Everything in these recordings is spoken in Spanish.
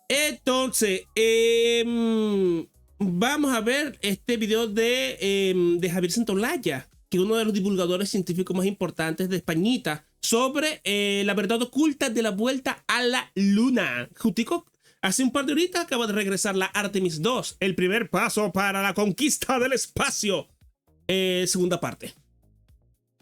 Entonces, vamos a ver este video de Javier Santolaya, que es uno de los divulgadores científicos más importantes de Españita, sobre la verdad oculta de la vuelta a la luna. Justico, hace un par de horitas acaba de regresar la Artemis 2, el primer paso para la conquista del espacio. Segunda parte.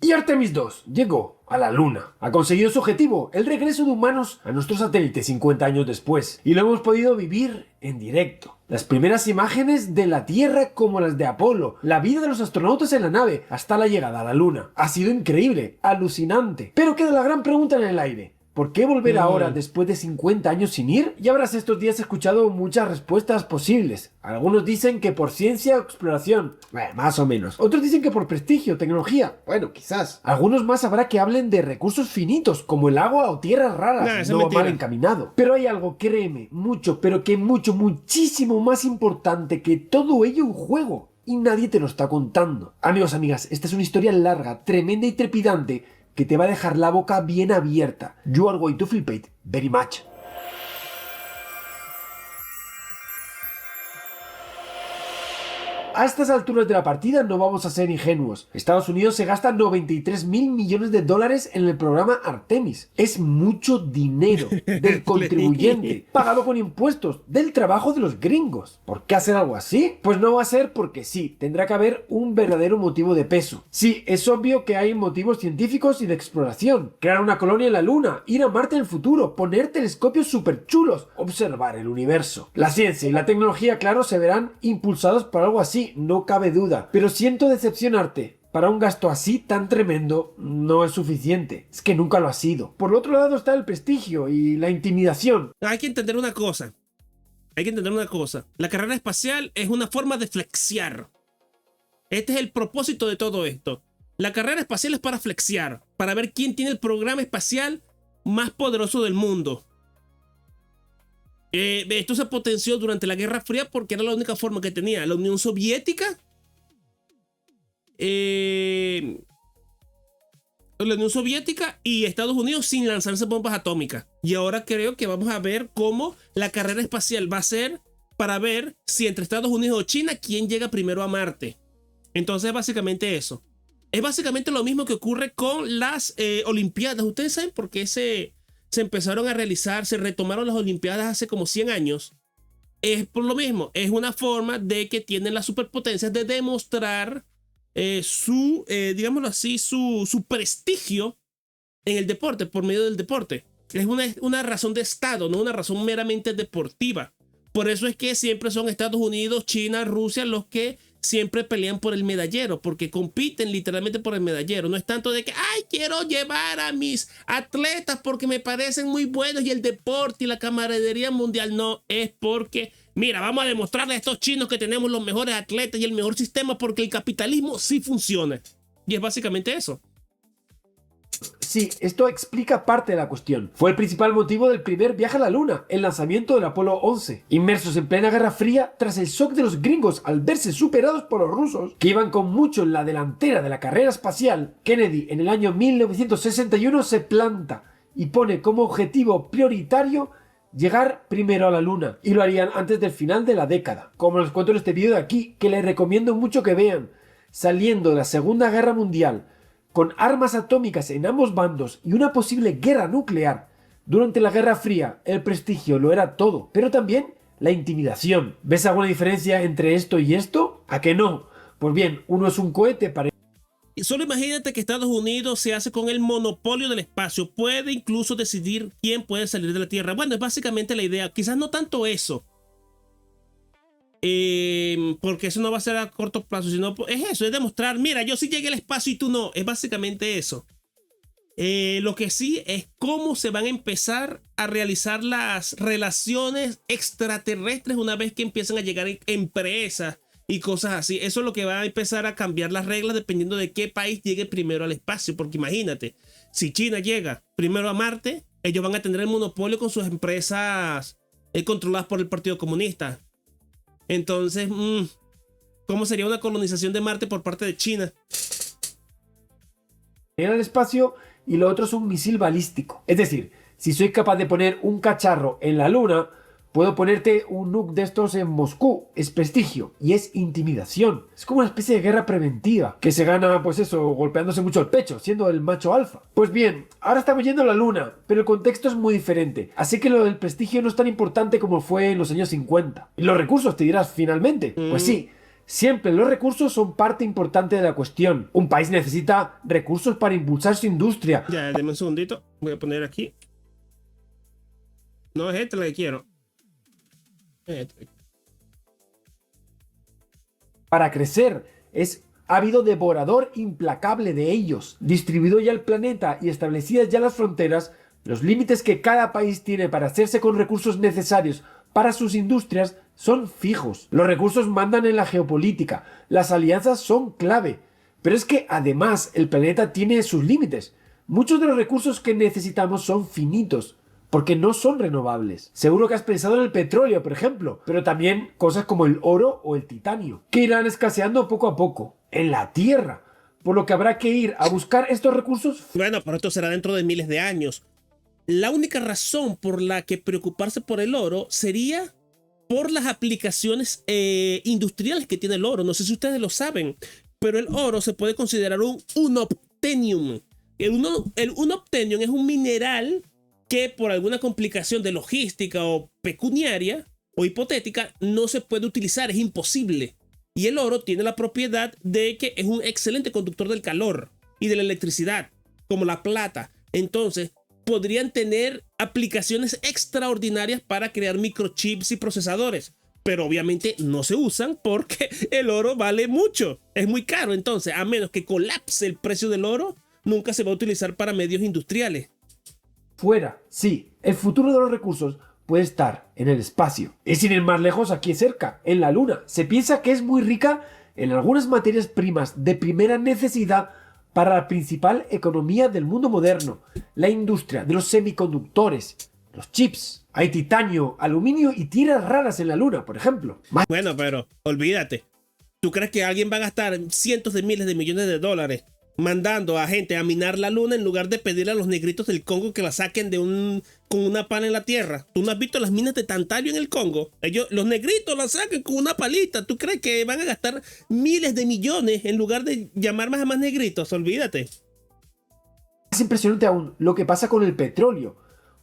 Y Artemis 2 llegó a la Luna. Ha conseguido su objetivo, el regreso de humanos a nuestro satélite 50 años después. Y lo hemos podido vivir en directo. Las primeras imágenes de la Tierra como las de Apolo, la vida de los astronautas en la nave hasta la llegada a la Luna. Ha sido increíble, alucinante. Pero queda la gran pregunta en el aire. ¿Por qué volver ahora después de 50 años sin ir? Ya habrás estos días escuchado muchas respuestas posibles. Algunos dicen que por ciencia o exploración. Más o menos. Otros dicen que por prestigio, tecnología. Bueno, quizás. Algunos más habrá que hablen de recursos finitos, como el agua o tierras raras. No va mal encaminado. Pero hay algo, créeme, mucho, pero que muchísimo más importante que todo ello en juego. Y nadie te lo está contando. Amigos, amigas, esta es una historia larga, tremenda y trepidante, que te va a dejar la boca bien abierta. You are going to flip it very much. A estas alturas de la partida no vamos a ser ingenuos. Estados Unidos se gasta 93.000 millones de dólares en el programa Artemis. Es mucho dinero del contribuyente, pagado con impuestos, del trabajo de los gringos. ¿Por qué hacer algo así? Pues no va a ser porque sí, tendrá que haber un verdadero motivo de peso. Sí, es obvio que hay motivos científicos y de exploración. Crear una colonia en la Luna, ir a Marte en el futuro, poner telescopios súper chulos, observar el universo. La ciencia y la tecnología, claro, se verán impulsados por algo así. No cabe duda, pero siento decepcionarte. Para un gasto así tan tremendo no es suficiente. Es que nunca lo ha sido. Por el otro lado está el prestigio y la intimidación. Hay que entender una cosa. La carrera espacial es una forma de flexear. Este es el propósito de todo esto. La carrera espacial es para flexear, para ver quién tiene el programa espacial más poderoso del mundo. Esto se potenció durante la Guerra Fría porque era la única forma que tenía la Unión Soviética. La Unión Soviética y Estados Unidos sin lanzarse bombas atómicas. Y ahora creo que vamos a ver cómo la carrera espacial va a ser para ver si entre Estados Unidos o China quién llega primero a Marte. Entonces es básicamente eso. Es básicamente lo mismo que ocurre con las Olimpiadas. Ustedes saben por qué se empezaron a realizar, se retomaron las Olimpiadas hace como 100 años. Es por lo mismo, es una forma de que tienen las superpotencias de demostrar digámoslo así, su prestigio en el deporte, por medio del deporte. Es una razón de Estado, no una razón meramente deportiva. Por eso es que siempre son Estados Unidos, China, Rusia los que siempre pelean por el medallero, porque compiten literalmente por el medallero. No es tanto de que, ay, quiero llevar a mis atletas porque me parecen muy buenos y el deporte y la camaradería mundial. No, es porque, mira, vamos a demostrarle a estos chinos que tenemos los mejores atletas y el mejor sistema porque el capitalismo sí funciona. Y es básicamente eso. Sí, esto explica parte de la cuestión. Fue el principal motivo del primer viaje a la Luna, el lanzamiento del Apolo 11. Inmersos en plena Guerra Fría, tras el shock de los gringos al verse superados por los rusos, que iban con mucho en la delantera de la carrera espacial, Kennedy en el año 1961 se planta y pone como objetivo prioritario llegar primero a la Luna, y lo harían antes del final de la década. Como les cuento en este vídeo de aquí, que les recomiendo mucho que vean, saliendo de la Segunda Guerra Mundial, con armas atómicas en ambos bandos y una posible guerra nuclear. Durante la Guerra Fría, el prestigio lo era todo, pero también la intimidación. ¿Ves alguna diferencia entre esto y esto? ¿A que no? Pues bien, uno es un cohete para... Y solo imagínate que Estados Unidos se hace con el monopolio del espacio. Puede incluso decidir quién puede salir de la Tierra. Bueno, es básicamente la idea. Quizás no tanto eso. Porque eso no va a ser a corto plazo, sino es eso, es demostrar, mira, yo sí llegué al espacio y tú no. Es básicamente eso. Lo que sí es cómo se van a empezar a realizar las relaciones extraterrestres una vez que empiezan a llegar empresas y cosas así. Eso es lo que va a empezar a cambiar las reglas dependiendo de qué país llegue primero al espacio. Porque imagínate, si China llega primero a Marte, ellos van a tener el monopolio con sus empresas controladas por el Partido Comunista. Entonces, ¿cómo sería una colonización de Marte por parte de China? En el espacio, y lo otro es un misil balístico. Es decir, si soy capaz de poner un cacharro en la Luna, Puedo ponerte un nuke de estos en Moscú. Es prestigio y es intimidación. Es como una especie de guerra preventiva que se gana, pues eso, golpeándose mucho el pecho, siendo el macho alfa. Pues bien, ahora estamos yendo a la luna, pero el contexto es muy diferente. Así que lo del prestigio no es tan importante como fue en los años 50. Y los recursos, te dirás, finalmente. Pues sí. Siempre los recursos son parte importante de la cuestión. Un país necesita recursos para impulsar su industria. Ya, deme un segundito. Voy a poner aquí. No es esta la que quiero. Para crecer, es ávido devorador implacable de ellos. Distribuido ya el planeta y establecidas ya las fronteras, los límites que cada país tiene para hacerse con recursos necesarios para sus industrias son fijos. Los recursos mandan en la geopolítica, las alianzas son clave. Pero es que además el planeta tiene sus límites. Muchos de los recursos que necesitamos son finitos, porque no son renovables. Seguro que has pensado en el petróleo, por ejemplo, pero también cosas como el oro o el titanio, que irán escaseando poco a poco, en la Tierra, por lo que habrá que ir a buscar estos recursos. Bueno, pero esto será dentro de miles de años. La única razón por la que preocuparse por el oro sería por las aplicaciones industriales que tiene el oro. No sé si ustedes lo saben, pero el oro se puede considerar un unobtainium. El unobtainium es un mineral que por alguna complicación de logística o pecuniaria o hipotética no se puede utilizar, es imposible. Y el oro tiene la propiedad de que es un excelente conductor del calor y de la electricidad, como la plata. Entonces, podrían tener aplicaciones extraordinarias para crear microchips y procesadores, pero obviamente no se usan porque el oro vale mucho, es muy caro. Entonces, a menos que colapse el precio del oro, nunca se va a utilizar para medios industriales. Fuera, sí, el futuro de los recursos puede estar en el espacio. Y sin ir más lejos, aquí cerca, en la Luna. Se piensa que es muy rica en algunas materias primas de primera necesidad para la principal economía del mundo moderno, la industria de los semiconductores, los chips. Hay titanio, aluminio y tierras raras en la Luna, por ejemplo. Bueno, pero olvídate. ¿Tú crees que alguien va a gastar cientos de miles de millones de dólares mandando a gente a minar la Luna en lugar de pedirle a los negritos del Congo que la saquen con una pala en la tierra? ¿Tú no has visto las minas de tantalio en el Congo? Los negritos la sacan con una palita. ¿Tú crees que van a gastar miles de millones en lugar de llamar más a más negritos? Olvídate. Es impresionante aún lo que pasa con el petróleo.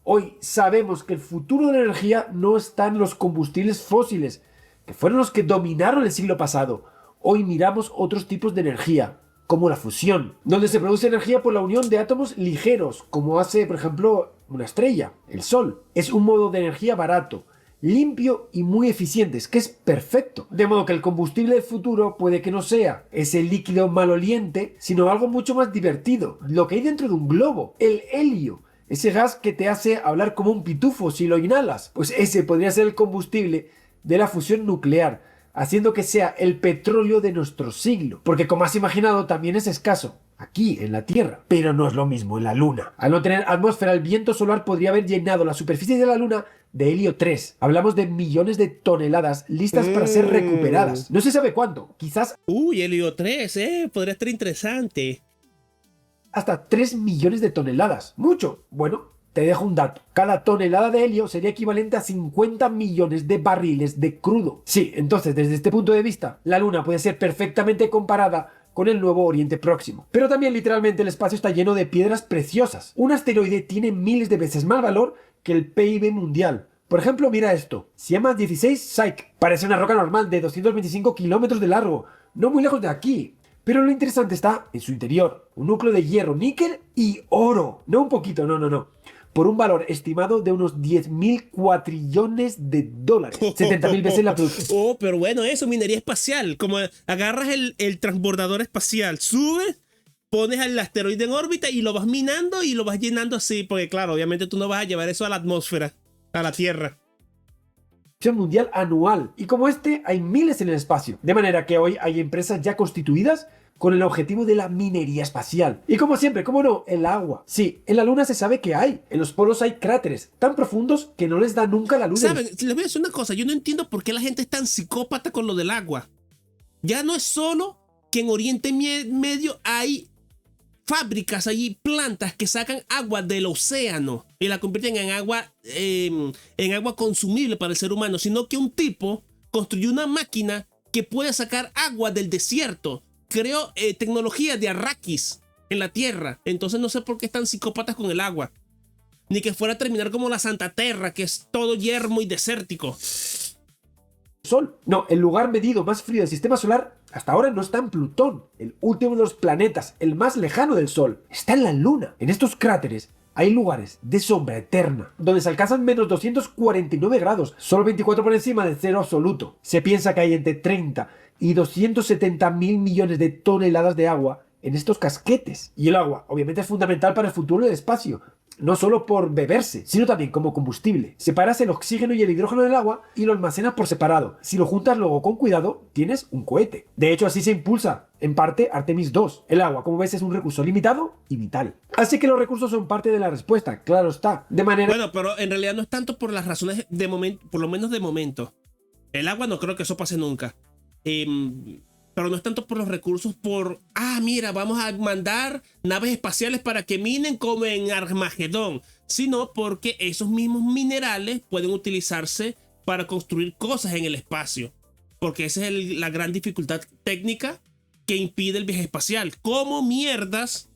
Hoy sabemos que el futuro de la energía no está en los combustibles fósiles, que fueron los que dominaron el siglo pasado. Hoy miramos otros tipos de energía, como la fusión, donde se produce energía por la unión de átomos ligeros, como hace, por ejemplo, una estrella, el Sol. Es un modo de energía barato, limpio y muy eficiente, es que es perfecto. De modo que el combustible del futuro puede que no sea ese líquido maloliente, sino algo mucho más divertido, lo que hay dentro de un globo, el helio. Ese gas que te hace hablar como un pitufo si lo inhalas. Pues ese podría ser el combustible de la fusión nuclear, haciendo que sea el petróleo de nuestro siglo. Porque como has imaginado, también es escaso aquí en la Tierra, pero no es lo mismo en la Luna. Al no tener atmósfera, el viento solar podría haber llenado la superficie de la Luna de helio 3. Hablamos de millones de toneladas listas para ser recuperadas. No se sabe cuánto, quizás... Helio 3, podría estar interesante. Hasta 3 millones de toneladas. Mucho. Bueno, te dejo un dato. Cada tonelada de helio sería equivalente a 50 millones de barriles de crudo. Sí, entonces desde este punto de vista, la Luna puede ser perfectamente comparada con el nuevo Oriente Próximo. Pero también literalmente el espacio está lleno de piedras preciosas. Un asteroide tiene miles de veces más valor que el PIB mundial. Por ejemplo, mira esto. Se llama 16 Psyche. Parece una roca normal de 225 kilómetros de largo. No muy lejos de aquí. Pero lo interesante está en su interior. Un núcleo de hierro, níquel y oro. No un poquito, no. Por un valor estimado de unos 10.000 cuatrillones de dólares. 70.000 veces la producción. Pero bueno, eso, minería espacial. Como agarras el transbordador espacial, subes, pones al asteroide en órbita y lo vas minando y lo vas llenando así. Porque claro, obviamente tú no vas a llevar eso a la atmósfera, a la Tierra. Mundial anual. Y como este, hay miles en el espacio. De manera que hoy hay empresas ya constituidas con el objetivo de la minería espacial. Y como siempre, ¿cómo no? El agua. Sí, en la Luna se sabe que hay. En los polos hay cráteres tan profundos que no les da nunca la luz. ¿Saben? Les voy a decir una cosa. Yo no entiendo por qué la gente es tan psicópata con lo del agua. Ya no es solo que en Oriente Medio hay fábricas, hay plantas que sacan agua del océano y la convierten en agua consumible para el ser humano, sino que un tipo construyó una máquina que puede sacar agua del desierto. Creó tecnología de Arrakis en la Tierra. Entonces no sé por qué están psicópatas con el agua. Ni que fuera a terminar como la Santa Terra, que es todo yermo y desértico. Sol. No, el lugar medido más frío del sistema solar hasta ahora no está en Plutón, el último de los planetas, el más lejano del Sol. Está en la Luna. En estos cráteres hay lugares de sombra eterna, donde se alcanzan menos 249 grados, solo 24 por encima del cero absoluto. Se piensa que hay entre 30 y 270 mil millones de toneladas de agua en estos casquetes. Y el agua, obviamente, es fundamental para el futuro del espacio. No solo por beberse, sino también como combustible. Separas el oxígeno y el hidrógeno del agua y lo almacenas por separado. Si lo juntas luego con cuidado, tienes un cohete. De hecho, así se impulsa, en parte, Artemis 2. El agua, como ves, es un recurso limitado y vital. Así que los recursos son parte de la respuesta, claro está. De manera... Bueno, pero en realidad no es tanto por las razones de momento, por lo menos de momento. El agua no creo que eso pase nunca. Pero no es tanto por los recursos, mira, vamos a mandar naves espaciales para que minen como en Armagedón, sino porque esos mismos minerales pueden utilizarse para construir cosas en el espacio, porque esa es la gran dificultad técnica que impide el viaje espacial. ¿Cómo mierdas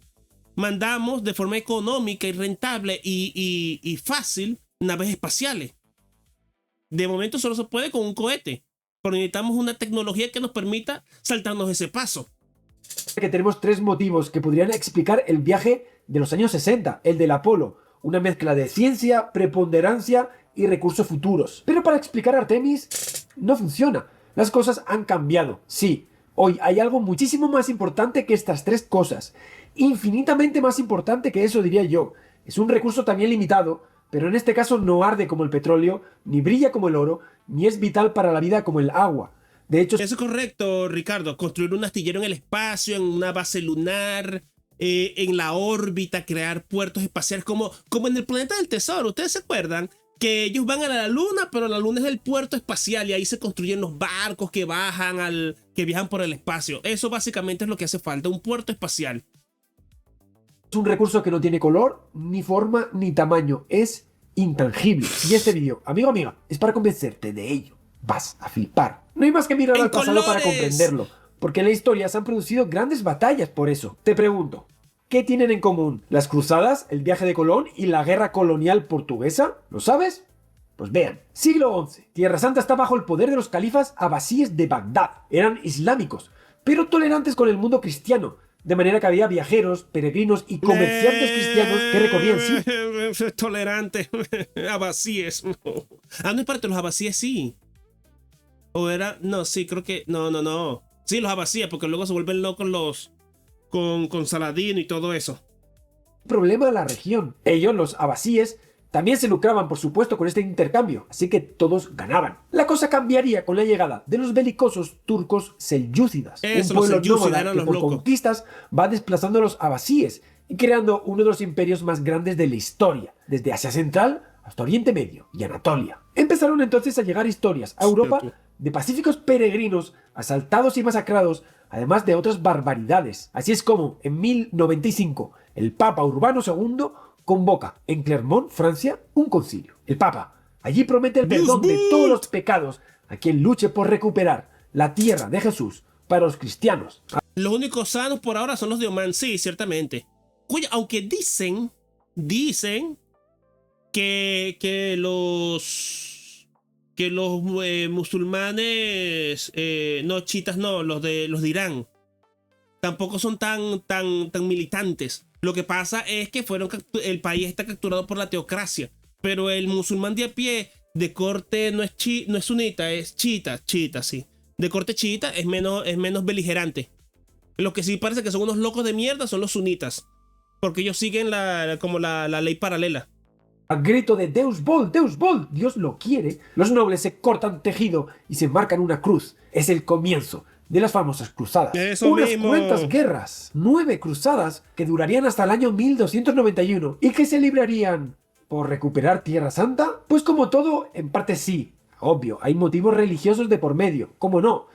mandamos de forma económica y rentable y fácil naves espaciales? De momento solo se puede con un cohete. Pero necesitamos una tecnología que nos permita saltarnos ese paso. Que tenemos tres motivos que podrían explicar el viaje de los años 60, el del Apolo. Una mezcla de ciencia, preponderancia y recursos futuros. Pero para explicar Artemis no funciona. Las cosas han cambiado. Sí, hoy hay algo muchísimo más importante que estas tres cosas. Infinitamente más importante que eso, diría yo. Es un recurso también limitado, pero en este caso no arde como el petróleo, ni brilla como el oro, ni es vital para la vida como el agua. De hecho... Eso es correcto, Ricardo. Construir un astillero en el espacio, en una base lunar, en la órbita, crear puertos espaciales como en el planeta del tesoro. ¿Ustedes se acuerdan? Que ellos van a la luna, pero la luna es el puerto espacial y ahí se construyen los barcos que viajan por el espacio. Eso básicamente es lo que hace falta, un puerto espacial. Es un recurso que no tiene color, ni forma, ni tamaño. Es intangible. Y este vídeo, amigo, amiga, es para convencerte de ello. Vas a flipar. No hay más que mirar al pasado para comprenderlo, porque en la historia se han producido grandes batallas por eso. Te pregunto, ¿qué tienen en común las cruzadas, el viaje de Colón y la guerra colonial portuguesa? ¿Lo sabes? Pues vean, siglo XI. Tierra Santa está bajo el poder de los califas abasíes de Bagdad. Eran islámicos, pero tolerantes con el mundo cristiano. De manera que había viajeros, peregrinos y comerciantes cristianos que recorrían Tolerante. Abasíes. No es parte de los abasíes, sí. O era... No, sí, creo que... No. Sí, los abasíes, porque luego se vuelven locos con Saladino y todo eso. Problema de la región. Ellos, los abasíes, también se lucraban, por supuesto, con este intercambio, así que todos ganaban. La cosa cambiaría con la llegada de los belicosos turcos selyúcidas, un pueblo nómada que por conquistas va desplazando a los abasíes y creando uno de los imperios más grandes de la historia, desde Asia Central hasta Oriente Medio y Anatolia. Empezaron entonces a llegar historias a Europa de pacíficos peregrinos asaltados y masacrados, además de otras barbaridades. Así es como, en 1095, el Papa Urbano II convoca en Clermont, Francia, un concilio. El Papa allí promete el perdón de todos los pecados a quien luche por recuperar la tierra de Jesús para los cristianos. Los únicos sanos por ahora son los de Omán, sí, ciertamente. Aunque dicen que los musulmanes, no chiitas, no, los de Irán, tampoco son tan militantes. Lo que pasa es que el país está capturado por la teocracia, pero el musulmán de a pie de corte no es sunita, es chiita, sí. De corte chiita es menos beligerante. Los que sí parece que son unos locos de mierda son los sunitas, porque ellos siguen la ley paralela. Al grito de Deus Vol, Dios lo quiere, los nobles se cortan tejido y se marcan una cruz. Es el comienzo de las famosas cruzadas. Unas cuantas guerras, 9 cruzadas que durarían hasta el año 1291 y que se librarían por recuperar Tierra Santa. Pues como todo, en parte sí, obvio, hay motivos religiosos de por medio, cómo no,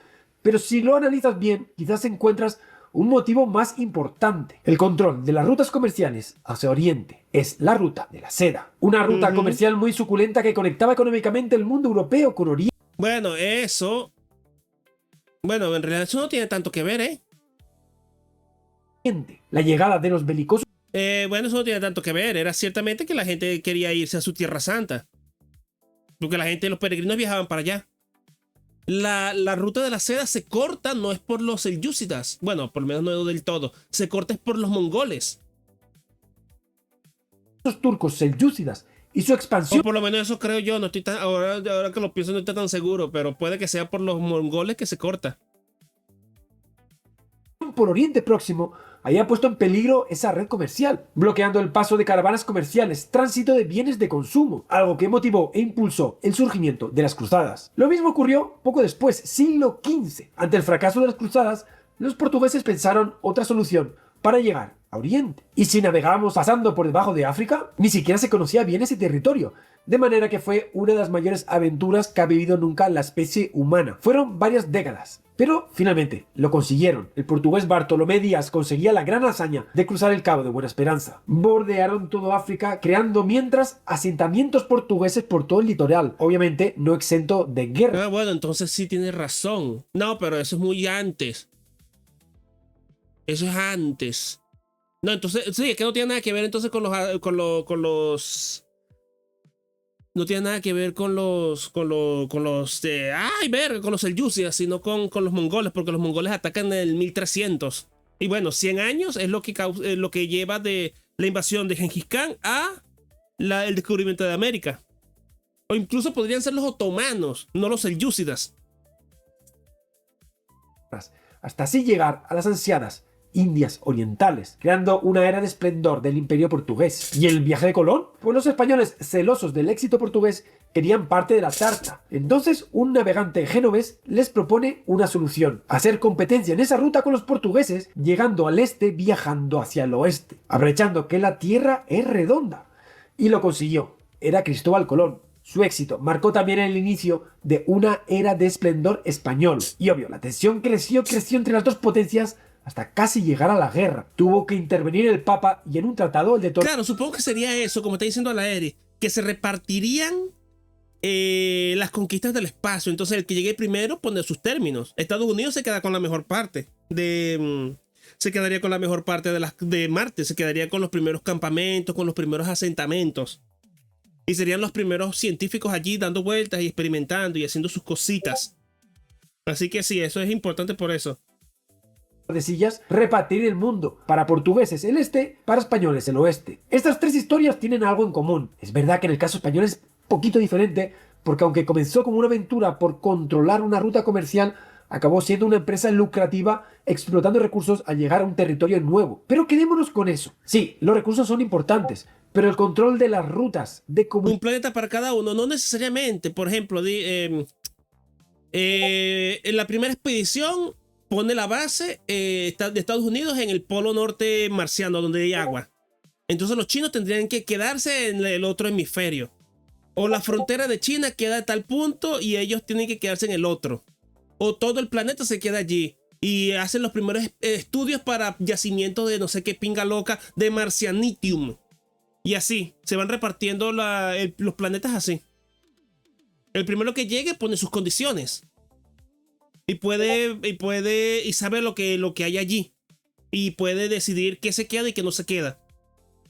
pero si lo analizas bien, quizás encuentras un motivo más importante. El control de las rutas comerciales hacia Oriente es la ruta de la seda. Una ruta comercial muy suculenta que conectaba económicamente el mundo europeo con Oriente. Bueno, eso... Bueno, en realidad eso no tiene tanto que ver, ¿eh? La llegada de los belicosos Bueno, eso no tiene tanto que ver. Era ciertamente que la gente quería irse a su tierra santa. Porque la gente, los peregrinos viajaban para allá. La ruta de la seda se corta, no es por los selyúcidas. Bueno, por lo menos no del todo. Se corta es por los mongoles. turcos selyúcidas y su expansión O por lo menos eso creo yo. No estoy tan, ahora que lo pienso no estoy tan seguro. Pero puede que sea por los mongoles que se corta. por Oriente Próximo había puesto en peligro esa red comercial, bloqueando el paso de caravanas comerciales, tránsito de bienes de consumo, algo que motivó e impulsó el surgimiento de las cruzadas. Lo mismo ocurrió poco después, siglo XV. Ante el fracaso de las cruzadas, los portugueses pensaron otra solución para llegar a Oriente. Y si navegábamos pasando por debajo de África, ni siquiera se conocía bien ese territorio, de manera que fue una de las mayores aventuras que ha vivido nunca la especie humana. Fueron varias décadas, pero finalmente lo consiguieron. El portugués Bartolomé Díaz conseguía la gran hazaña de cruzar el Cabo de Buena Esperanza. Bordearon todo África, creando mientras asentamientos portugueses por todo el litoral, obviamente no exento de guerra. Bueno, entonces sí tienes razón. No, pero eso es muy antes. Eso es antes. No, entonces, sí, es que no tiene nada que ver entonces con los no tiene nada que ver con los selyúcidas, sino con los mongoles, porque los mongoles atacan en el 1300. Y bueno, 100 años es lo que lleva de la invasión de Gengis Khan a el descubrimiento de América. O incluso podrían ser los otomanos, no los selyúcidas. Hasta así llegar a las ansiadas Indias orientales, creando una era de esplendor del imperio portugués. ¿Y el viaje de Colón? Pues los españoles, celosos del éxito portugués, querían parte de la tarta. Entonces un navegante genovés les propone una solución: hacer competencia en esa ruta con los portugueses, llegando al este viajando hacia el oeste, aprovechando que la tierra es redonda. Y lo consiguió. Era Cristóbal Colón. Su éxito marcó también el inicio de una era de esplendor español. Y obvio, la tensión creció entre las dos potencias hasta casi llegar a la guerra. Tuvo que intervenir el Papa y en un tratado el de Tordesillas. Claro, supongo que sería eso, como está diciendo la Eri, que se repartirían las conquistas del espacio. Entonces el que llegue primero pone sus términos. Estados Unidos se queda con la mejor parte se quedaría con la mejor parte de Marte. Se quedaría con los primeros campamentos, con los primeros asentamientos. Y serían los primeros científicos allí dando vueltas y experimentando y haciendo sus cositas. Así que sí, eso es importante por eso. Tordesillas, repartir el mundo. Para portugueses el este, para españoles el oeste. Estas tres historias tienen algo en común. Es verdad que en el caso español es poquito diferente, porque aunque comenzó como una aventura por controlar una ruta comercial, acabó siendo una empresa lucrativa explotando recursos al llegar a un territorio nuevo. Pero quedémonos con eso. Sí, los recursos son importantes, pero el control de las rutas de comunicación... Un planeta para cada uno, no necesariamente. Por ejemplo, en la primera expedición pone la base de Estados Unidos en el polo norte marciano, donde hay agua. Entonces los chinos tendrían que quedarse en el otro hemisferio. O la frontera de China queda a tal punto y ellos tienen que quedarse en el otro. O todo el planeta se queda allí. Y hacen los primeros estudios para yacimientos de no sé qué pinga loca de marcianitium. Y así, se van repartiendo los planetas así. El primero que llegue pone sus condiciones. Y sabe lo que hay allí. Y puede decidir qué se queda y qué no se queda.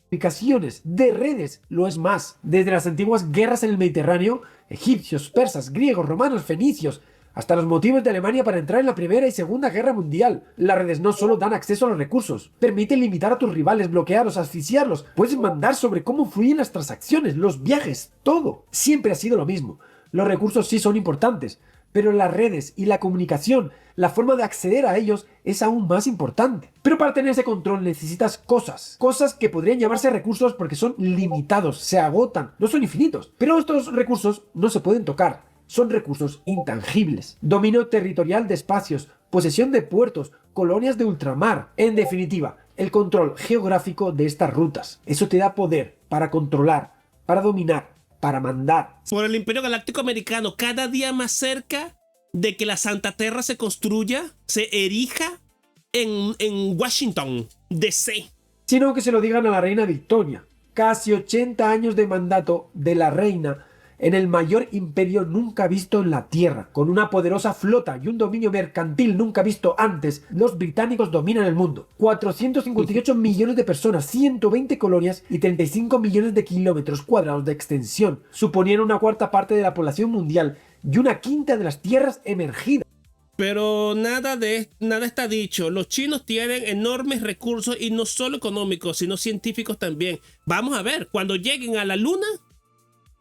Comunicaciones de redes, lo es más. Desde las antiguas guerras en el Mediterráneo, egipcios, persas, griegos, romanos, fenicios, hasta los motivos de Alemania para entrar en la Primera y Segunda Guerra Mundial. Las redes no solo dan acceso a los recursos, permiten limitar a tus rivales, bloquearlos, asfixiarlos. Puedes mandar sobre cómo fluyen las transacciones, los viajes, todo. Siempre ha sido lo mismo. Los recursos sí son importantes, pero las redes y la comunicación, la forma de acceder a ellos es aún más importante. Pero para tener ese control necesitas cosas que podrían llamarse recursos porque son limitados, se agotan, no son infinitos. Pero estos recursos no se pueden tocar, son recursos intangibles. Dominio territorial de espacios, posesión de puertos, colonias de ultramar. En definitiva, el control geográfico de estas rutas. Eso te da poder para controlar, para dominar, para mandar. Por el Imperio Galáctico Americano, cada día más cerca de que la Santa Tierra se construya, se erija en Washington, D.C. Sino que se lo digan a la reina Victoria. Casi 80 años de mandato de la reina en el mayor imperio nunca visto en la Tierra. Con una poderosa flota y un dominio mercantil nunca visto antes, los británicos dominan el mundo. 458 millones de personas, 120 colonias y 35 millones de kilómetros cuadrados de extensión. Suponían una cuarta parte de la población mundial y una quinta de las tierras emergidas. Pero nada está dicho. Los chinos tienen enormes recursos y no solo económicos, sino científicos también. Vamos a ver, cuando lleguen a la luna,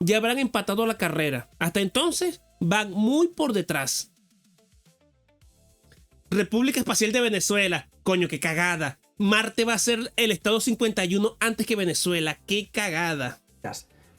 ya habrán empatado la carrera. Hasta entonces, van muy por detrás. República Espacial de Venezuela. Coño, qué cagada. Marte va a ser el estado 51 antes que Venezuela. Qué cagada.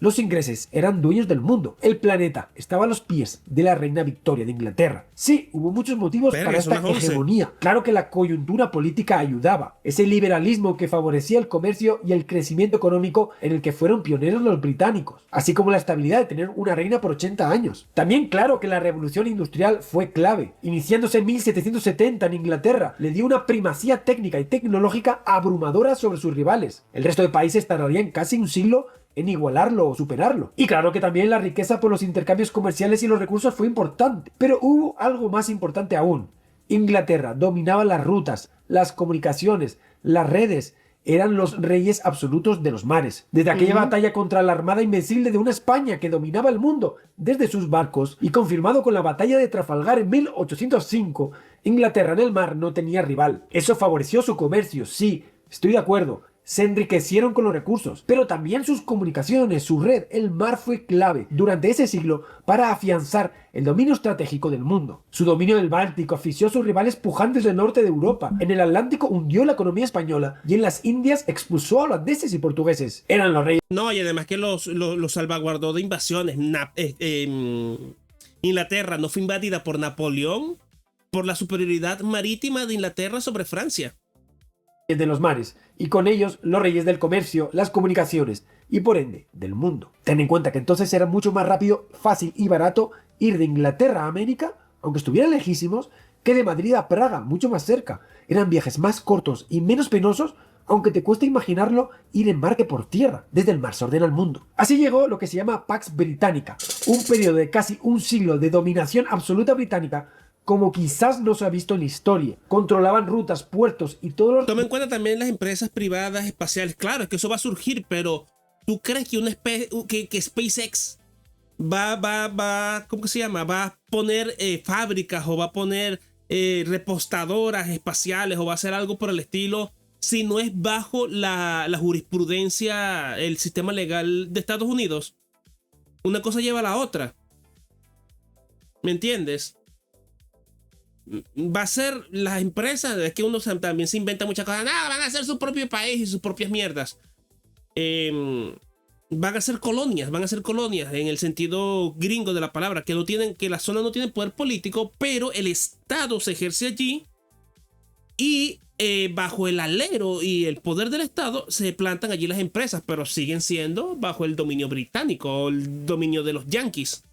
Los ingleses eran dueños del mundo. El planeta estaba a los pies de la reina Victoria de Inglaterra. Sí, hubo muchos motivos para esta hegemonía. Claro que la coyuntura política ayudaba. Ese liberalismo que favorecía el comercio y el crecimiento económico en el que fueron pioneros los británicos. Así como la estabilidad de tener una reina por 80 años. También claro que la revolución industrial fue clave. Iniciándose en 1770 en Inglaterra, le dio una primacía técnica y tecnológica abrumadora sobre sus rivales. El resto de países tardarían casi un siglo en igualarlo o superarlo. Y claro que también la riqueza por los intercambios comerciales y los recursos fue importante. Pero hubo algo más importante aún. Inglaterra dominaba las rutas, las comunicaciones, las redes. Eran los reyes absolutos de los mares. Desde aquella batalla contra la armada invencible de una España que dominaba el mundo desde sus barcos y confirmado con la batalla de Trafalgar en 1805, Inglaterra en el mar no tenía rival. Eso favoreció su comercio, sí, estoy de acuerdo. Se enriquecieron con los recursos, pero también sus comunicaciones, su red, el mar fue clave durante ese siglo para afianzar el dominio estratégico del mundo. Su dominio del Báltico asfixió a sus rivales pujantes del norte de Europa, en el Atlántico hundió la economía española y en las Indias expulsó a holandeses y portugueses. Eran los reyes. No, y además que los salvaguardó de invasiones. Inglaterra no fue invadida por Napoleón por la superioridad marítima de Inglaterra sobre Francia. De los mares, y con ellos los reyes del comercio, las comunicaciones y por ende del mundo. Ten en cuenta que entonces era mucho más rápido, fácil y barato ir de Inglaterra a América, aunque estuvieran lejísimos, que de Madrid a Praga, mucho más cerca. Eran viajes más cortos y menos penosos, aunque te cuesta imaginarlo ir en mar que por tierra. Desde el mar se ordena el mundo. Así llegó lo que se llama Pax Britannica, un periodo de casi un siglo de dominación absoluta británica como quizás no se ha visto en la historia. Controlaban rutas, puertos y todos los... Toma en cuenta también las empresas privadas espaciales. Claro, es que eso va a surgir, pero ¿tú crees que que SpaceX ¿cómo que se llama? Va a poner fábricas o va a poner repostadoras espaciales o va a hacer algo por el estilo si no es bajo la jurisprudencia, el sistema legal de Estados Unidos? Una cosa lleva a la otra. ¿Me entiendes? Va a ser las empresas, es que uno también se inventa muchas cosas. No, van a hacer su propio país y sus propias mierdas. Van a ser colonias en el sentido gringo de la palabra, que la zona no tiene poder político, pero el Estado se ejerce allí y bajo el alero y el poder del Estado se plantan allí las empresas, pero siguen siendo bajo el dominio británico, el dominio de los yanquis.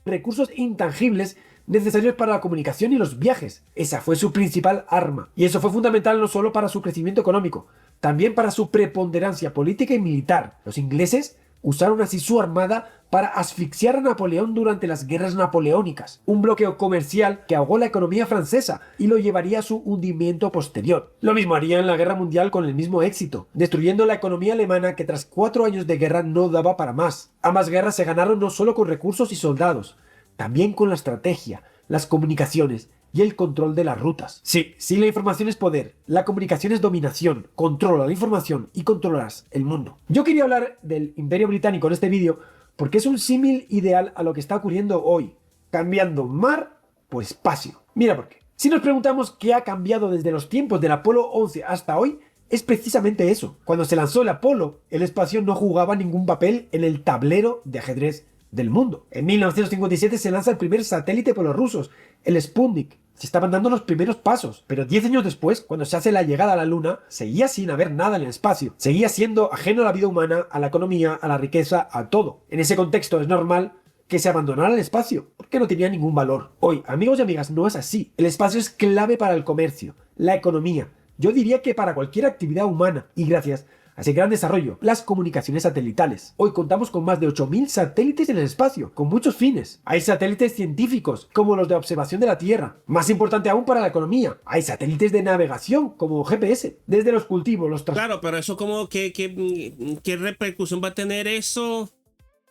Recursos intangibles necesarios para la comunicación y los viajes. Esa fue su principal arma. Y eso fue fundamental no solo para su crecimiento económico, también para su preponderancia política y militar. Los ingleses usaron así su armada para asfixiar a Napoleón durante las guerras napoleónicas, un bloqueo comercial que ahogó la economía francesa y lo llevaría a su hundimiento posterior. Lo mismo haría en la Guerra Mundial con el mismo éxito, destruyendo la economía alemana que tras 4 años de guerra no daba para más. Ambas guerras se ganaron no solo con recursos y soldados, también con la estrategia, las comunicaciones y el control de las rutas. Sí, la información es poder, la comunicación es dominación, controla la información y controlarás el mundo. Yo quería hablar del Imperio Británico en este vídeo porque es un símil ideal a lo que está ocurriendo hoy, cambiando mar por espacio. Mira por qué. Si nos preguntamos qué ha cambiado desde los tiempos del Apolo 11 hasta hoy, es precisamente eso. Cuando se lanzó el Apolo, el espacio no jugaba ningún papel en el tablero de ajedrez del mundo. En 1957 se lanza el primer satélite por los rusos, el Sputnik. Se estaban dando los primeros pasos, pero 10 años después, cuando se hace la llegada a la Luna, seguía sin haber nada en el espacio. Seguía siendo ajeno a la vida humana, a la economía, a la riqueza, a todo. En ese contexto es normal que se abandonara el espacio, que no tenía ningún valor. Hoy, amigos y amigas, no es así. El espacio es clave para el comercio, la economía, yo diría que para cualquier actividad humana, y gracias a ese gran desarrollo, las comunicaciones satelitales. Hoy contamos con más de 8.000 satélites en el espacio, con muchos fines. Hay satélites científicos, como los de observación de la Tierra. Más importante aún para la economía, hay satélites de navegación, como GPS, desde los cultivos, los Claro, pero eso como ¿qué repercusión va a tener eso?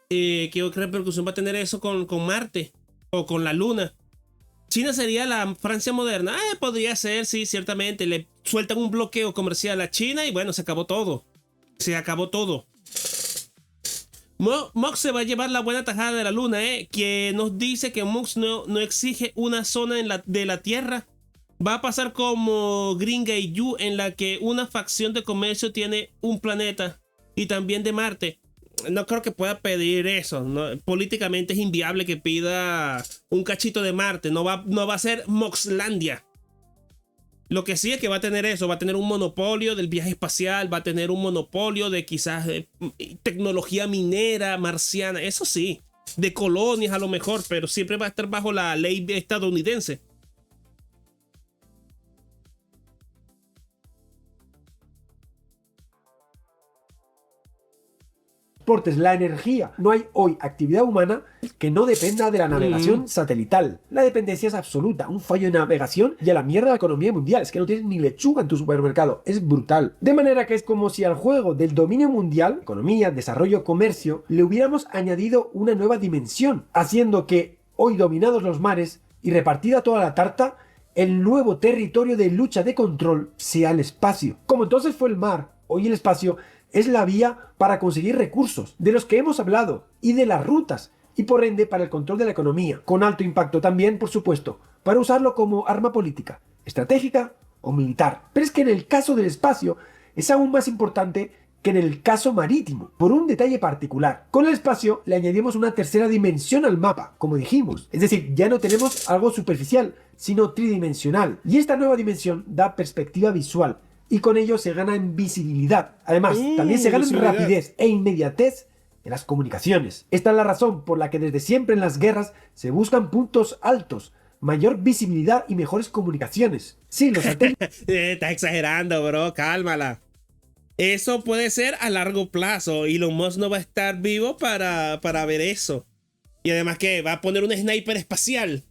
¿Qué repercusión va a tener eso con Marte o con la Luna? China sería la Francia moderna. Podría ser, sí, ciertamente. Le sueltan un bloqueo comercial a China y bueno, se acabó todo. Se acabó todo. Musk se va a llevar la buena tajada de la Luna, que nos dice que Musk no exige una zona de la Tierra. Va a pasar como Green Gate U, en la que una facción de comercio tiene un planeta y también de Marte. No creo que pueda pedir eso, ¿no? Políticamente es inviable que pida un cachito de Marte. No va a ser Moxlandia. Lo que sí es que va a tener eso, va a tener un monopolio del viaje espacial, va a tener un monopolio de quizás tecnología minera marciana, eso sí, de colonias a lo mejor, pero siempre va a estar bajo la ley estadounidense. La energía. No hay hoy actividad humana que no dependa de la navegación satelital. La dependencia es absoluta. Un fallo de navegación y a la mierda la economía mundial. Es que no tienes ni lechuga en tu supermercado. Es brutal. De manera que es como si al juego del dominio mundial, economía, desarrollo, comercio, le hubiéramos añadido una nueva dimensión, haciendo que hoy dominados los mares y repartida toda la tarta, el nuevo territorio de lucha de control sea el espacio. Como entonces fue el mar, hoy el espacio es la vía para conseguir recursos, de los que hemos hablado, y de las rutas, y por ende para el control de la economía, con alto impacto también, por supuesto, para usarlo como arma política, estratégica o militar. Pero es que en el caso del espacio es aún más importante que en el caso marítimo, por un detalle particular. Con el espacio le añadimos una tercera dimensión al mapa, como dijimos. Es decir, ya no tenemos algo superficial, sino tridimensional. Y esta nueva dimensión da perspectiva visual, y con ello se gana en visibilidad. Además, también se gana en rapidez e inmediatez en las comunicaciones. Esta es la razón por la que desde siempre en las guerras se buscan puntos altos, mayor visibilidad y mejores comunicaciones. Sí, los satélites... Estás exagerando, bro, cálmala. Eso puede ser a largo plazo y Elon Musk no va a estar vivo para ver eso. Y además que va a poner un sniper espacial.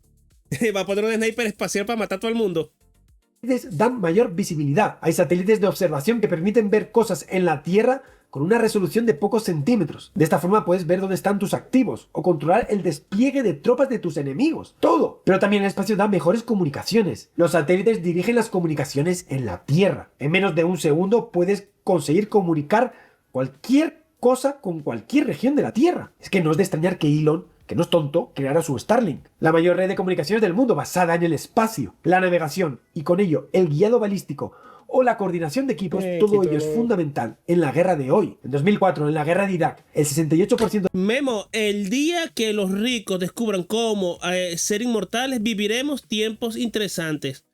Va a poner un sniper espacial para matar a todo el mundo. Dan mayor visibilidad. Hay satélites de observación que permiten ver cosas en la Tierra con una resolución de pocos centímetros. De esta forma puedes ver dónde están tus activos o controlar el despliegue de tropas de tus enemigos. Todo. Pero también el espacio da mejores comunicaciones. Los satélites dirigen las comunicaciones en la Tierra. En menos de un segundo puedes conseguir comunicar cualquier cosa con cualquier región de la Tierra. Es que no es de extrañar que Elon, que no es tonto, creara su Starlink, la mayor red de comunicaciones del mundo basada en el espacio, la navegación y con ello el guiado balístico o la coordinación de equipos. Todo ello es fundamental en la guerra de hoy. En 2004, en la guerra de Irak, el 68%... Memo, el día que los ricos descubran cómo ser inmortales, viviremos tiempos interesantes.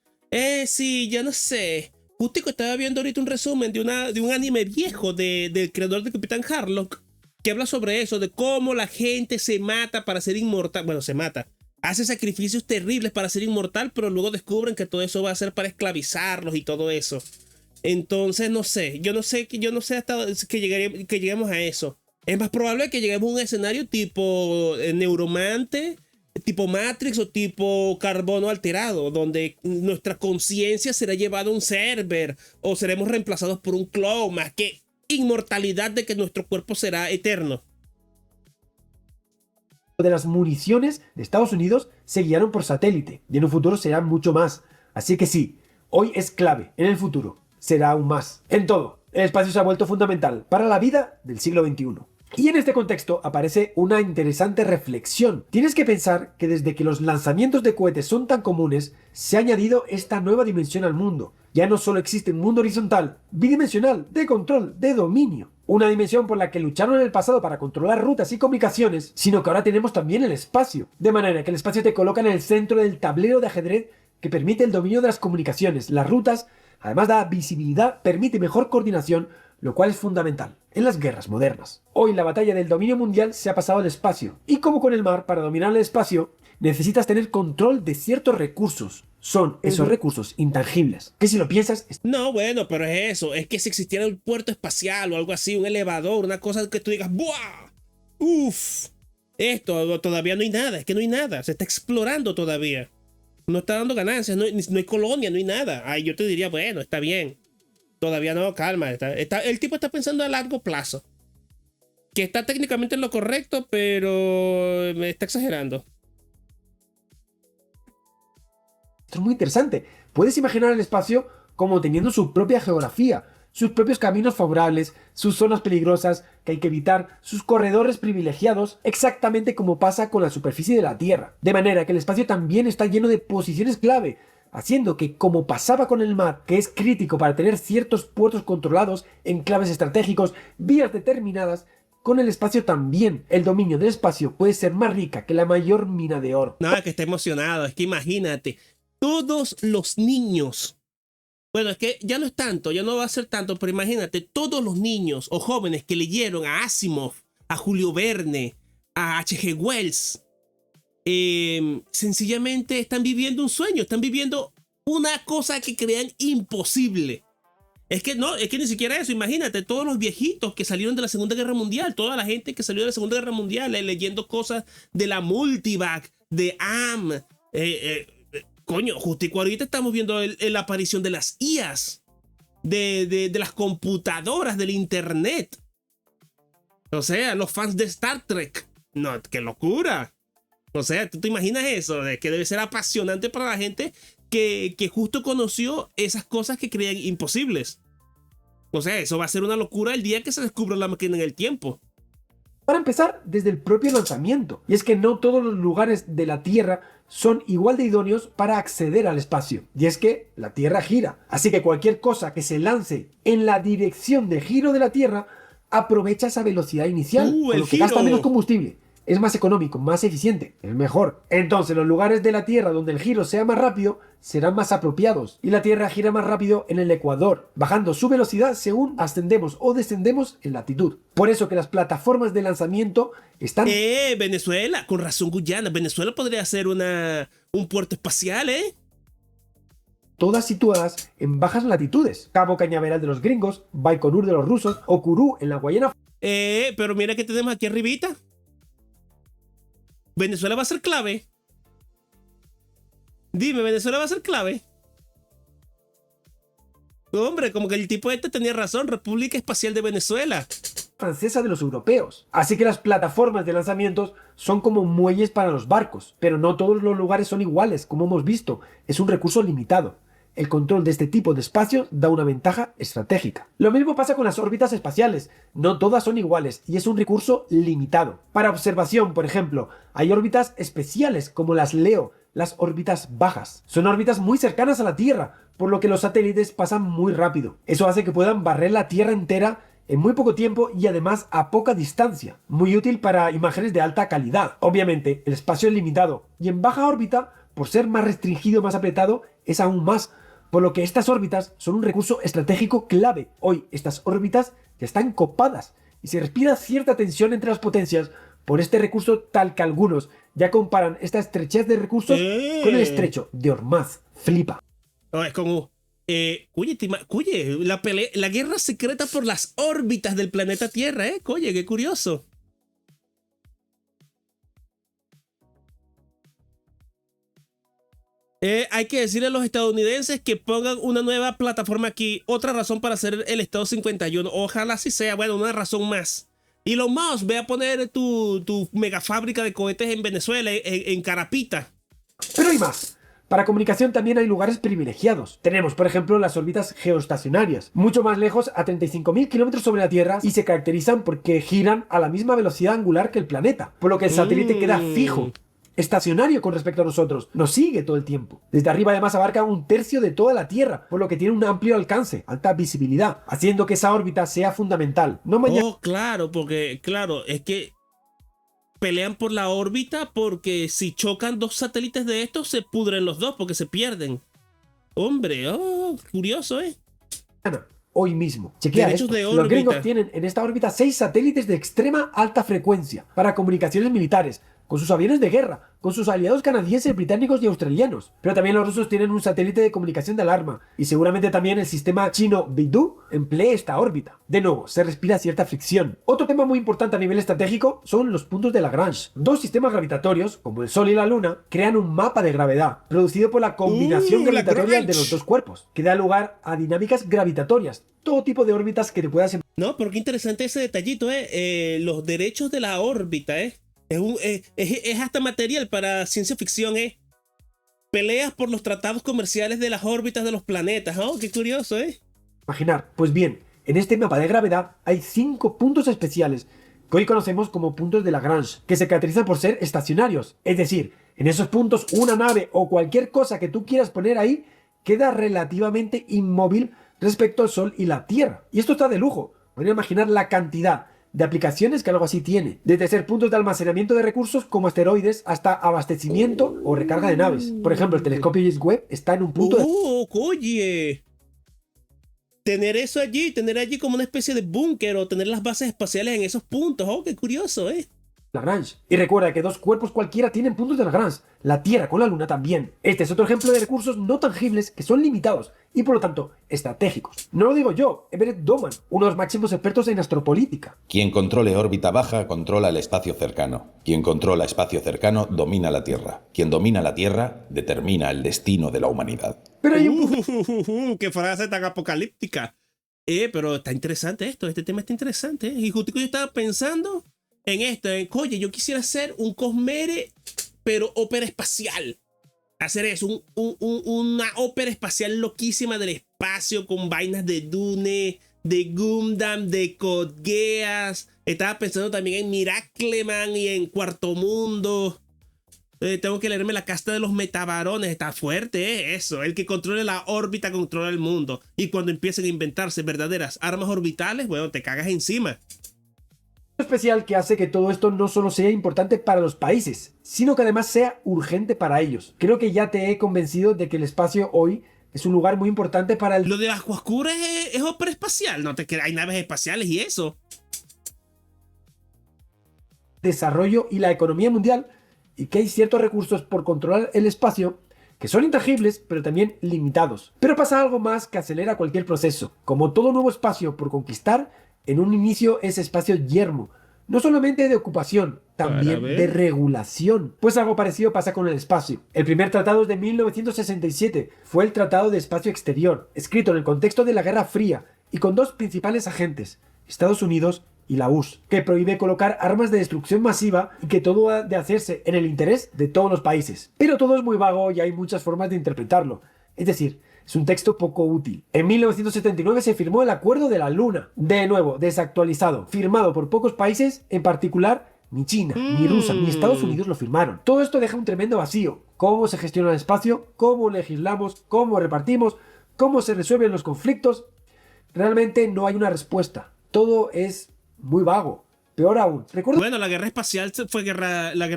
Sí, yo no sé. Justo que estaba viendo ahorita un resumen de un anime viejo del creador de Capitán Harlock, que habla sobre eso, de cómo la gente se mata para ser inmortal. Bueno, se mata. Hace sacrificios terribles para ser inmortal, pero luego descubren que todo eso va a ser para esclavizarlos y todo eso. Entonces, no sé. Yo no sé hasta que lleguemos a eso. Es más probable que lleguemos a un escenario tipo Neuromante, tipo Matrix o tipo Carbono alterado, donde nuestra conciencia será llevada a un server o seremos reemplazados por un clon, más que inmortalidad de que nuestro cuerpo será eterno. De las municiones de Estados Unidos se guiaron por satélite y en un futuro serán mucho más. Así que sí, hoy es clave, en el futuro será aún más. En todo, el espacio se ha vuelto fundamental para la vida del siglo XXI. Y en este contexto aparece una interesante reflexión. Tienes que pensar que desde que los lanzamientos de cohetes son tan comunes, se ha añadido esta nueva dimensión al mundo. Ya no solo existe un mundo horizontal, bidimensional, de control, de dominio. Una dimensión por la que lucharon en el pasado para controlar rutas y comunicaciones, sino que ahora tenemos también el espacio. De manera que el espacio te coloca en el centro del tablero de ajedrez que permite el dominio de las comunicaciones, las rutas, además da visibilidad, permite mejor coordinación, lo cual es fundamental en las guerras modernas. Hoy la batalla del dominio mundial se ha pasado al espacio, y como con el mar, para dominar el espacio, necesitas tener control de ciertos recursos. Son esos recursos intangibles, que si lo piensas... No, bueno, pero es eso. Es que si existiera un puerto espacial o algo así, un elevador, una cosa que tú digas, ¡buah! ¡Uf! Esto, todavía no hay nada. Es que no hay nada. Se está explorando todavía. No está dando ganancias. No hay colonia, no hay nada. Ay, yo te diría, bueno, está bien. Todavía no, calma. El tipo está pensando a largo plazo. Que está técnicamente en lo correcto, pero me está exagerando. Esto es muy interesante. Puedes imaginar el espacio como teniendo su propia geografía, sus propios caminos favorables, sus zonas peligrosas que hay que evitar, sus corredores privilegiados, exactamente como pasa con la superficie de la Tierra. De manera que el espacio también está lleno de posiciones clave, haciendo que, como pasaba con el mar, que es crítico para tener ciertos puertos controlados, enclaves estratégicos, vías determinadas, con el espacio también. El dominio del espacio puede ser más rica que la mayor mina de oro. No, es que está emocionado. Es que imagínate, todos los niños. Bueno, es que ya no es tanto, ya no va a ser tanto, pero imagínate, todos los niños o jóvenes que leyeron a Asimov, a Julio Verne, a H.G. Wells, sencillamente están viviendo un sueño, están viviendo una cosa que crean imposible. Es que no, es que ni siquiera eso, imagínate, todos los viejitos que salieron de la Segunda Guerra Mundial, toda la gente que salió de la Segunda Guerra Mundial leyendo cosas de la Multivac, de AM, coño, justico ahorita estamos viendo la aparición de las IAs, de las computadoras, del internet. O sea, los fans de Star Trek. No, qué locura. O sea, ¿tú te imaginas eso? De que debe ser apasionante para la gente que justo conoció esas cosas que creían imposibles. O sea, eso va a ser una locura el día que se descubra la máquina en el tiempo. Para empezar, desde el propio lanzamiento. Y es que no todos los lugares de la Tierra son igual de idóneos para acceder al espacio. Y es que la Tierra gira. Así que cualquier cosa que se lance en la dirección de giro de la Tierra aprovecha esa velocidad inicial, con lo que gasta menos combustible. Es más económico, más eficiente, es mejor. Entonces los lugares de la Tierra donde el giro sea más rápido serán más apropiados. Y la Tierra gira más rápido en el ecuador, bajando su velocidad según ascendemos o descendemos en latitud. Por eso que las plataformas de lanzamiento están... Venezuela, con razón Guyana. Venezuela podría ser un puerto espacial, todas situadas en bajas latitudes. Cabo Cañaveral de los gringos, Baikonur de los rusos o Kourou en la Guayana. Pero mira que tenemos aquí arribita. Venezuela va a ser clave. Dime, ¿Venezuela va a ser clave? Hombre, como que el tipo este tenía razón. República Espacial de Venezuela. Francesa de los europeos. Así que las plataformas de lanzamientos son como muelles para los barcos. Pero no todos los lugares son iguales, como hemos visto. Es un recurso limitado. El control de este tipo de espacios da una ventaja estratégica. Lo mismo pasa con las órbitas espaciales. No todas son iguales y es un recurso limitado. Para observación, por ejemplo, hay órbitas especiales como las LEO, las órbitas bajas. Son órbitas muy cercanas a la Tierra, por lo que los satélites pasan muy rápido. Eso hace que puedan barrer la Tierra entera en muy poco tiempo y además a poca distancia. Muy útil para imágenes de alta calidad. Obviamente, el espacio es limitado y en baja órbita, por ser más restringido, más apretado, es aún más. Por lo que estas órbitas son un recurso estratégico clave. Hoy estas órbitas ya están copadas y se respira cierta tensión entre las potencias por este recurso, tal que algunos ya comparan esta estrechez de recursos con el estrecho de Hormuz. Flipa. Es como... Oye, la guerra secreta por las órbitas del planeta Tierra, Oye, qué curioso. Hay que decirle a los estadounidenses que pongan una nueva plataforma aquí. Otra razón para hacer el Estado 51. Ojalá así sea, bueno, una razón más. Elon Musk, ve a poner tu mega fábrica de cohetes en Venezuela, en Carapita. Pero hay más. Para comunicación también hay lugares privilegiados. Tenemos, por ejemplo, las órbitas geoestacionarias, mucho más lejos, a 35.000 kilómetros sobre la Tierra, y se caracterizan porque giran a la misma velocidad angular que el planeta, por lo que el satélite queda fijo, estacionario con respecto a nosotros, nos sigue todo el tiempo. Desde arriba además abarca un tercio de toda la Tierra, por lo que tiene un amplio alcance, alta visibilidad, haciendo que esa órbita sea fundamental. No mañana. Oh, claro, porque, claro, es que pelean por la órbita porque si chocan dos satélites de estos se pudren los dos porque se pierden. Hombre, curioso, Hoy mismo. Chequea esto. Los gringos tienen en esta órbita 6 satélites de extrema alta frecuencia para comunicaciones militares, con sus aviones de guerra, con sus aliados canadienses, británicos y australianos. Pero también los rusos tienen un satélite de comunicación de alarma y seguramente también el sistema chino Beidou emplee esta órbita. De nuevo, se respira cierta fricción. Otro tema muy importante a nivel estratégico son los puntos de Lagrange. Dos sistemas gravitatorios, como el Sol y la Luna, crean un mapa de gravedad, producido por la combinación gravitatoria de los dos cuerpos, que da lugar a dinámicas gravitatorias, todo tipo de órbitas que te puedas... No, pero qué interesante ese detallito, los derechos de la órbita, es hasta material para ciencia ficción, peleas por los tratados comerciales de las órbitas de los planetas. Oh, qué curioso, Imaginar. Pues bien, en este mapa de gravedad hay 5 puntos especiales que hoy conocemos como puntos de Lagrange, que se caracterizan por ser estacionarios. Es decir, en esos puntos una nave o cualquier cosa que tú quieras poner ahí queda relativamente inmóvil respecto al Sol y la Tierra. Y esto está de lujo. Podría imaginar la cantidad de aplicaciones que algo así tiene, desde ser puntos de almacenamiento de recursos como asteroides hasta abastecimiento o recarga de naves. Por ejemplo, el telescopio James Webb está en un punto oye, tener eso allí, tener allí como una especie de búnker o tener las bases espaciales en esos puntos. Oh, qué curioso, Lagrange. Y recuerda que dos cuerpos cualquiera tienen puntos de Lagrange, la Tierra con la Luna también. Este es otro ejemplo de recursos no tangibles que son limitados y por lo tanto estratégicos. No lo digo yo, Everett Doman, uno de los máximos expertos en astropolítica. Quien controle órbita baja controla el espacio cercano. Quien controla espacio cercano domina la Tierra. Quien domina la Tierra determina el destino de la humanidad. Pero hay un... qué frase tan apocalíptica. Pero está interesante este tema está interesante. Y justo yo estaba pensando en esto, oye, yo quisiera hacer un Cosmere, pero ópera espacial. Hacer eso, una ópera espacial loquísima del espacio con vainas de Dune, de Gundam, de Code Geass. Estaba pensando también en Miracleman y en Cuarto Mundo. Tengo que leerme La Casta de los Metabarones. Está fuerte, eso. El que controle la órbita controla el mundo. Y cuando empiecen a inventarse verdaderas armas orbitales, bueno, te cagas encima. Especial que hace que todo esto no solo sea importante para los países, sino que además sea urgente para ellos. Creo que ya te he convencido de que el espacio hoy es un lugar muy importante para el... Lo de Aquascura es ópera espacial, no te creas, hay naves espaciales y eso. Desarrollo y la economía mundial, y que hay ciertos recursos por controlar el espacio que son intangibles, pero también limitados. Pero pasa algo más que acelera cualquier proceso. Como todo nuevo espacio por conquistar, en un inicio es espacio yermo, no solamente de ocupación, también de regulación. Pues algo parecido pasa con el espacio. El primer tratado es de 1967, fue el Tratado de Espacio Exterior, escrito en el contexto de la Guerra Fría y con dos principales agentes, Estados Unidos y la URSS, que prohíbe colocar armas de destrucción masiva y que todo ha de hacerse en el interés de todos los países. Pero todo es muy vago y hay muchas formas de interpretarlo. Es decir, es un texto poco útil. En 1979 se firmó el Acuerdo de la Luna, de nuevo desactualizado, firmado por pocos países, en particular ni China, ni Rusia, ni Estados Unidos lo firmaron. Todo esto deja un tremendo vacío. ¿Cómo se gestiona el espacio? ¿Cómo legislamos? ¿Cómo repartimos? ¿Cómo se resuelven los conflictos? Realmente no hay una respuesta. Todo es muy vago. Peor aún, recuerdo... Bueno, la guerra espacial fue la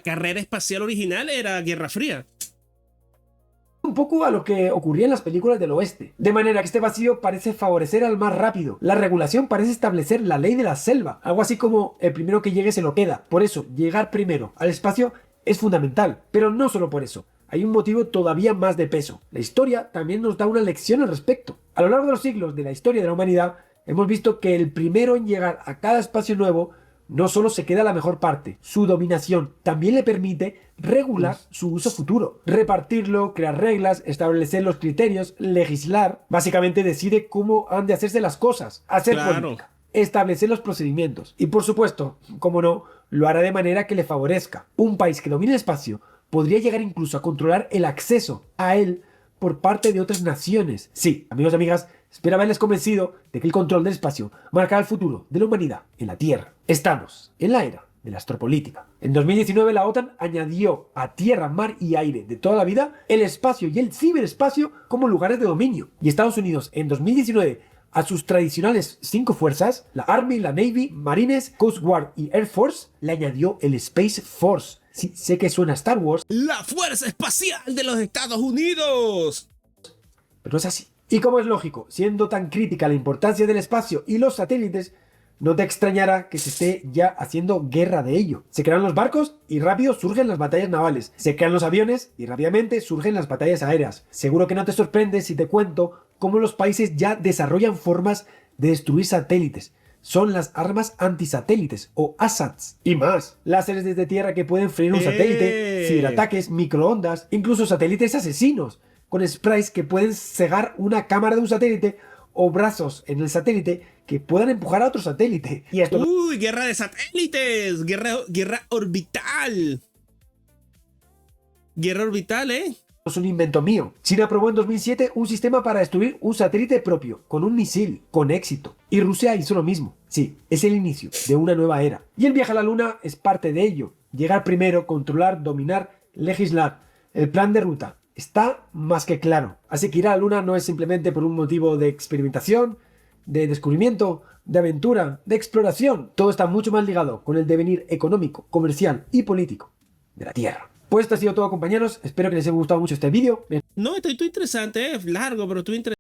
carrera espacial original era Guerra Fría. Un poco a lo que ocurría en las películas del oeste. De manera que este vacío parece favorecer al más rápido. La regulación parece establecer la ley de la selva. Algo así como el primero que llegue se lo queda. Por eso, llegar primero al espacio es fundamental. Pero no solo por eso. Hay un motivo todavía más de peso. La historia también nos da una lección al respecto. A lo largo de los siglos de la historia de la humanidad, hemos visto que el primero en llegar a cada espacio nuevo no solo se queda la mejor parte, su dominación también le permite regular su uso futuro, repartirlo, crear reglas, establecer los criterios, legislar, básicamente decide cómo han de hacerse las cosas, hacer política, establecer los procedimientos y por supuesto, como no, lo hará de manera que le favorezca. Un país que domine el espacio podría llegar incluso a controlar el acceso a él por parte de otras naciones. Sí, amigos y amigas, espero haberles convencido de que el control del espacio marcará el futuro de la humanidad en la Tierra. Estamos en la era de la astropolítica. En 2019 la OTAN añadió a tierra, mar y aire de toda la vida el espacio y el ciberespacio como lugares de dominio. Y Estados Unidos en 2019 a sus tradicionales 5 fuerzas, la Army, la Navy, Marines, Coast Guard y Air Force, le añadió el Space Force. Sí, sé que suena a Star Wars. ¡La Fuerza Espacial de los Estados Unidos! Pero no es así. Y como es lógico, siendo tan crítica la importancia del espacio y los satélites, No te extrañará que se esté ya haciendo guerra de ello. Se crean los barcos y rápido surgen las batallas navales. Se crean los aviones y rápidamente surgen las batallas aéreas. Seguro que no te sorprende si te cuento cómo los países ya desarrollan formas de destruir satélites. Son las armas antisatélites o ASATs. Y más, láseres desde tierra que pueden freír un satélite, ciberataques, microondas, incluso satélites asesinos, con sprays que pueden cegar una cámara de un satélite o brazos en el satélite que puedan empujar a otro satélite. Y esto ¡Uy! Guerra de satélites. Guerra orbital. Guerra orbital, ¿eh? no es un invento mío. China probó en 2007 un sistema para destruir un satélite propio, con un misil, con éxito. Y Rusia hizo lo mismo. Sí, es el inicio de una nueva era. Y el viaje a la Luna es parte de ello. Llegar primero, controlar, dominar, legislar. El plan de ruta está más que claro. Así que ir a la Luna no es simplemente por un motivo de experimentación, de descubrimiento, de aventura, de exploración. Todo está mucho más ligado con el devenir económico, comercial y político de la Tierra. Pues esto ha sido todo, compañeros. Espero que les haya gustado mucho este vídeo. No, estoy interesante, es largo, pero estoy interesante.